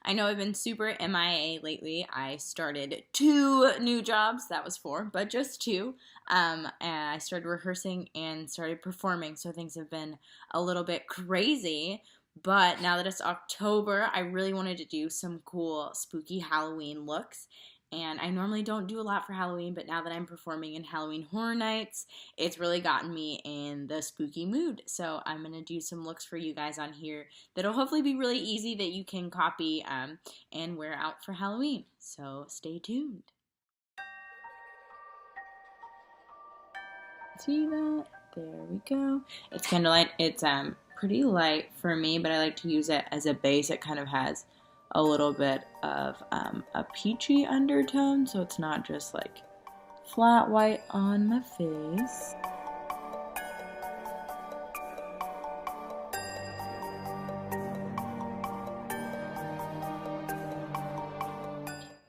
I know I've been super MIA lately. I started 2 new jobs. That was 4, but just 2. And I started rehearsing and started performing, so things have been a little bit crazy. But now that it's October, I really wanted to do some cool, spooky Halloween looks. And I normally don't do a lot for Halloween, but now that I'm performing in Halloween Horror Nights, it's really gotten me in the spooky mood. So I'm going to do some looks for you guys on here that'll hopefully be really easy that you can copy and wear out for Halloween. So stay tuned. See that? There we go. It's candlelight. It's pretty light for me, but I like to use it as a base. It kind of has a little bit of a peachy undertone, so it's not just like flat white on my face.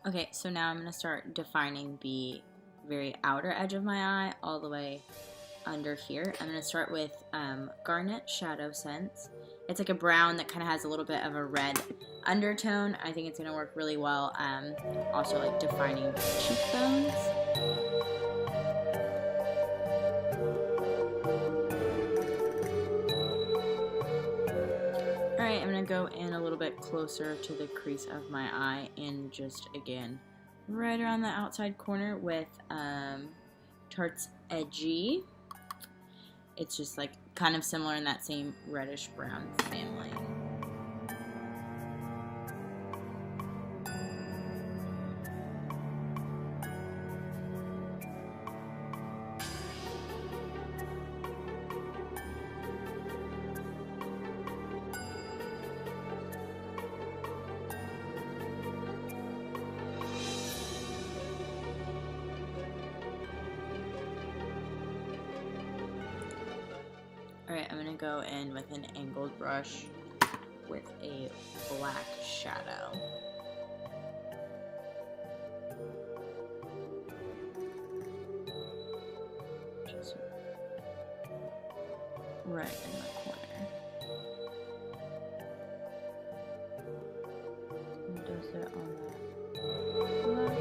Okay, so now I'm going to start defining the very outer edge of my eye all the way under here. I'm going to start with Garnet Shadow Sense. It's like a brown that kind of has a little bit of a red undertone. I think it's going to work really well. Also like defining cheekbones. Alright, I'm going to go in a little bit closer to the crease of my eye and just, again, right around the outside corner with Tarte's Edgy. It's just like kind of similar in that same reddish brown family. Alright, I'm going to go in with an angled brush with a black shadow. Just right in the corner. And does it on that black.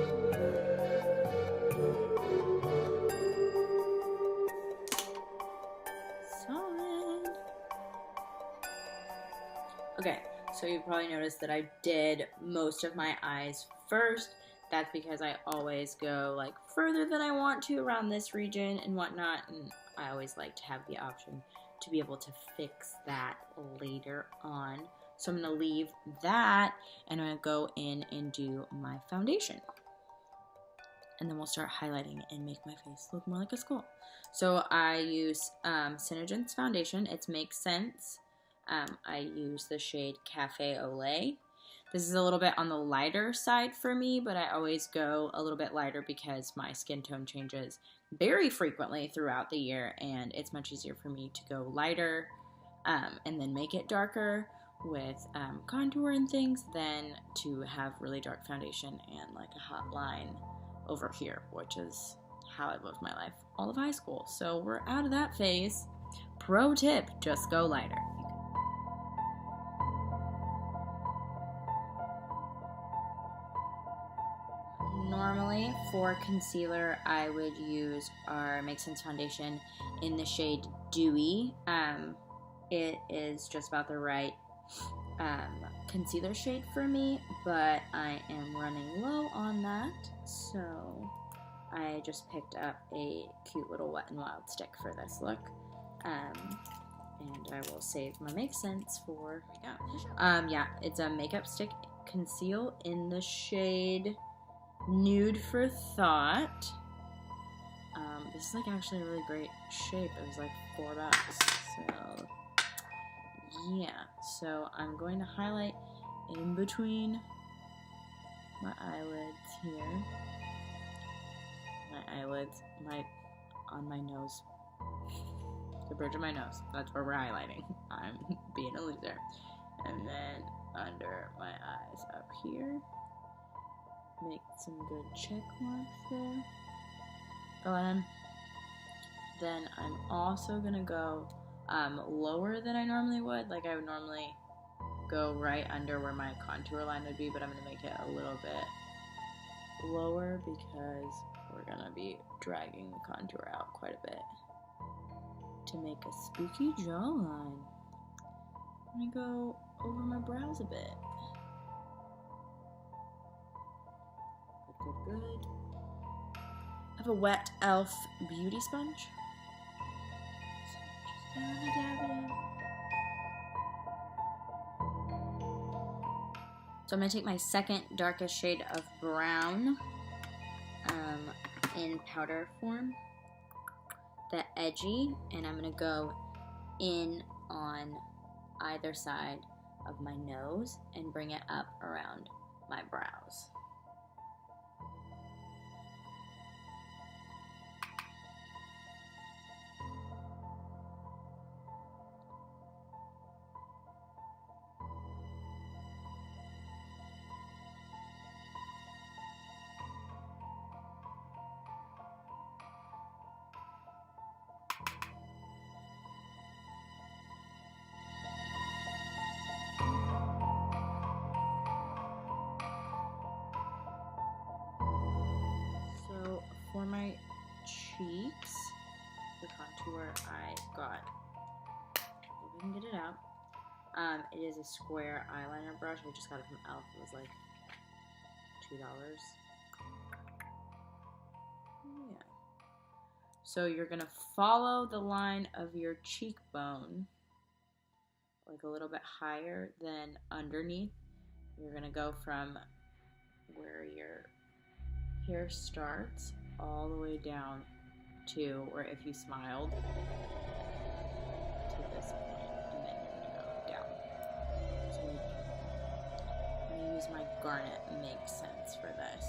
Okay, so you probably noticed that I did most of my eyes first. That's because I always go like further than I want to around this region and whatnot, and I always like to have the option to be able to fix that later on. So I'm going to leave that, and I'm going to go in and do my foundation. And then we'll start highlighting and make my face look more like a skull. So I use Synergence foundation. It's Make Sense. I use the shade Cafe au Lait. This is a little bit on the lighter side for me, but I always go a little bit lighter because my skin tone changes very frequently throughout the year, and it's much easier for me to go lighter and then make it darker with contour and things than to have really dark foundation and like a hot line over here, which is how I lived my life all of high school. So we're out of that phase. Pro tip, just go lighter. Normally, for concealer, I would use our Make Sense foundation in the shade Dewy. It is just about the right concealer shade for me, but I am running low on that, so I just picked up a cute little Wet n Wild stick for this look. And I will save my Make Sense for, yeah, it's a makeup stick conceal in the shade Nude for Thought. This is like actually a really great shape. It was like $4, so yeah. So I'm going to highlight in between my eyelids here. My eyelids, on my nose, the bridge of my nose. That's where we're highlighting. I'm being a loser. And then under my eyes up here. Make some good check marks there. Go ahead. Then I'm also gonna go lower than I normally would. Like I would normally go right under where my contour line would be, but I'm going to make it a little bit lower because we're going to be dragging the contour out quite a bit to make a spooky jawline. I'm going to go over my brows a bit. Good, good, good. I have a wet e.l.f. beauty sponge. So just dab it in. So I'm going to take my second darkest shade of brown in powder form, the edgy, and I'm going to go in on either side of my nose and bring it up around my brows. For my cheeks, the contour I got, if we can get it out, it is a square eyeliner brush. I just got it from e.l.f. It was like $2. Yeah. So you're gonna follow the line of your cheekbone, like a little bit higher than underneath. You're gonna go from where your hair starts all the way down to where if you smiled to this point, and then you're gonna go down. So I'm gonna use my garnet Make Sense for this.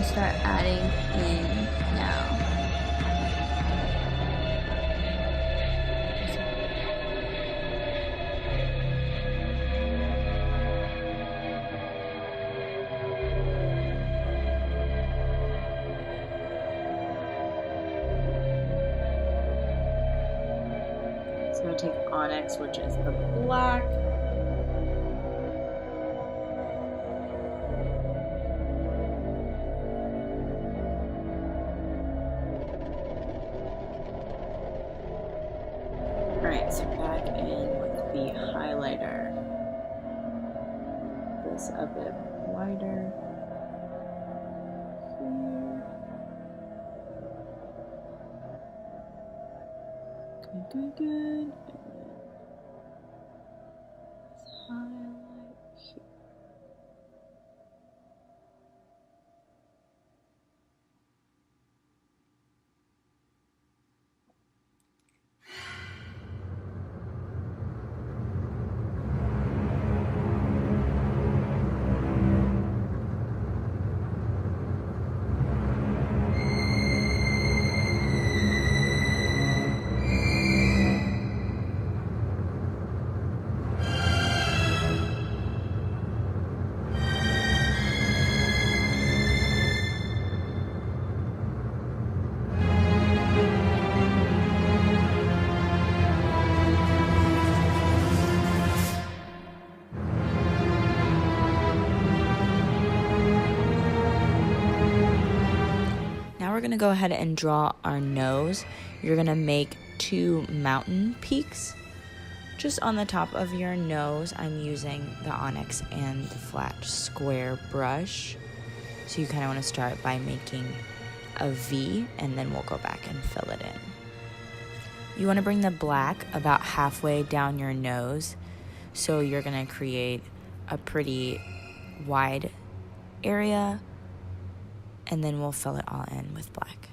Start adding in now. So I'm going to take Onyx, which is the black. Alright, so back in with the highlighter. This a bit wider. Here. Good, good, good. Highlight here. We're going to go ahead and draw our nose. You're going to make 2 mountain peaks just on the top of your nose. I'm using the Onyx and the flat square brush. So you kind of want to start by making a V, and then we'll go back and fill it in. You want to bring the black about halfway down your nose, so you're going to create a pretty wide area, and then we'll fill it all in with black.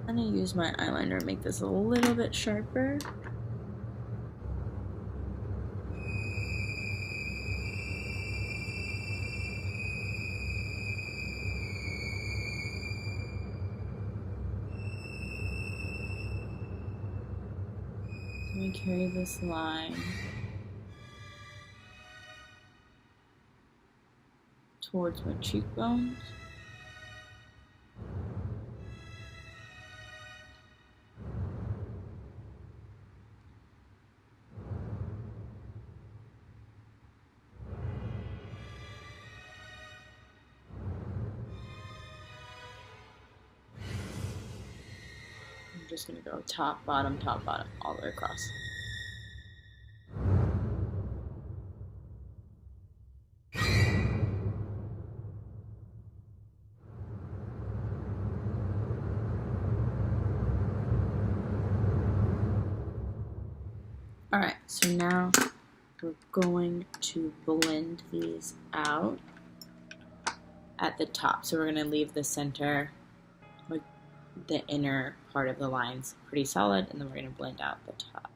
I'm gonna use my eyeliner to make this a little bit sharper. So we carry this line towards my cheekbones. I'm just gonna go top, bottom, all the way across. Alright, so now we're going to blend these out at the top. So we're going to leave the center, like the inner part of the lines, pretty solid, and then we're going to blend out the top.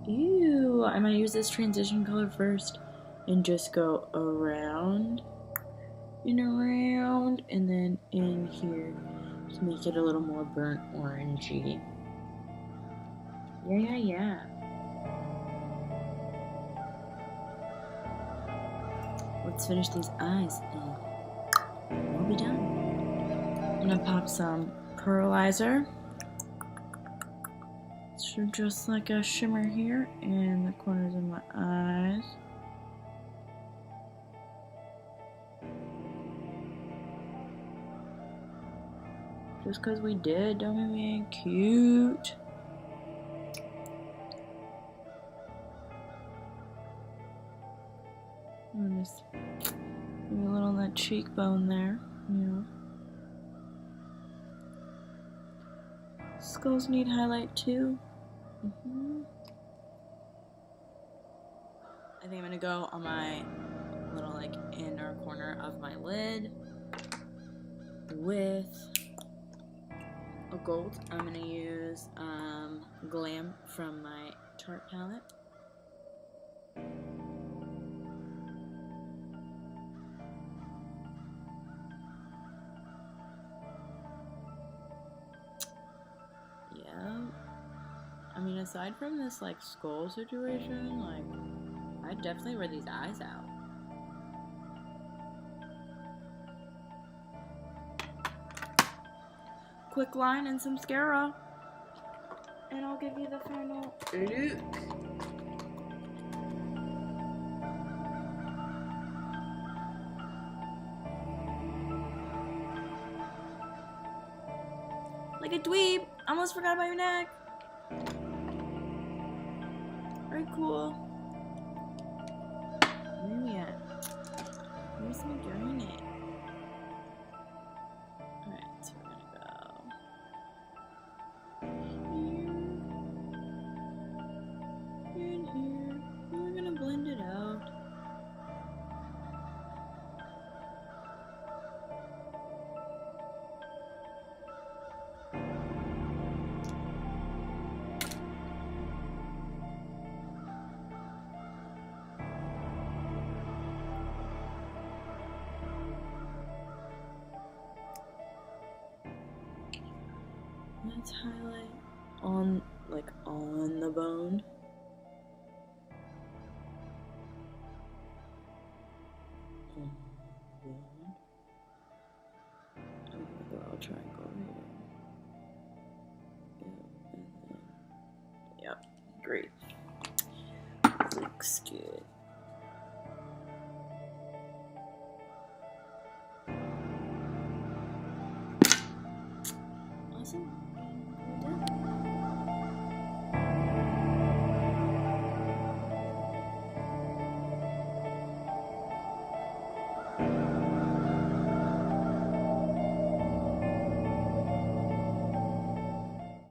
Ew, I'm going to use this transition color first and just go around and around, and then in here to make it a little more burnt orangey. Yeah. Let's finish these eyes and we'll be done. I'm gonna pop some pearlizer. So just like a shimmer here in the corners of my eyes. Just because we did, don't make me cute. I'm just maybe a little on that cheekbone there, yeah. Skulls need highlight too. I think I'm gonna go on my little like inner corner of my lid with a gold. I'm gonna use Glam from my Tarte palette. Yeah. I mean, aside from this like skull situation, like I'd definitely wear these eyes out. Quick line and some mascara, and I'll give you the final look. Like a dweeb. Almost forgot about your neck. Very cool. Where are we at? Where's my granite? Alright, so we're gonna go here and here. And we're gonna blend it out. Let's highlight on the bone. I'm gonna go out triangle here. Yep, great. Looks good. Awesome.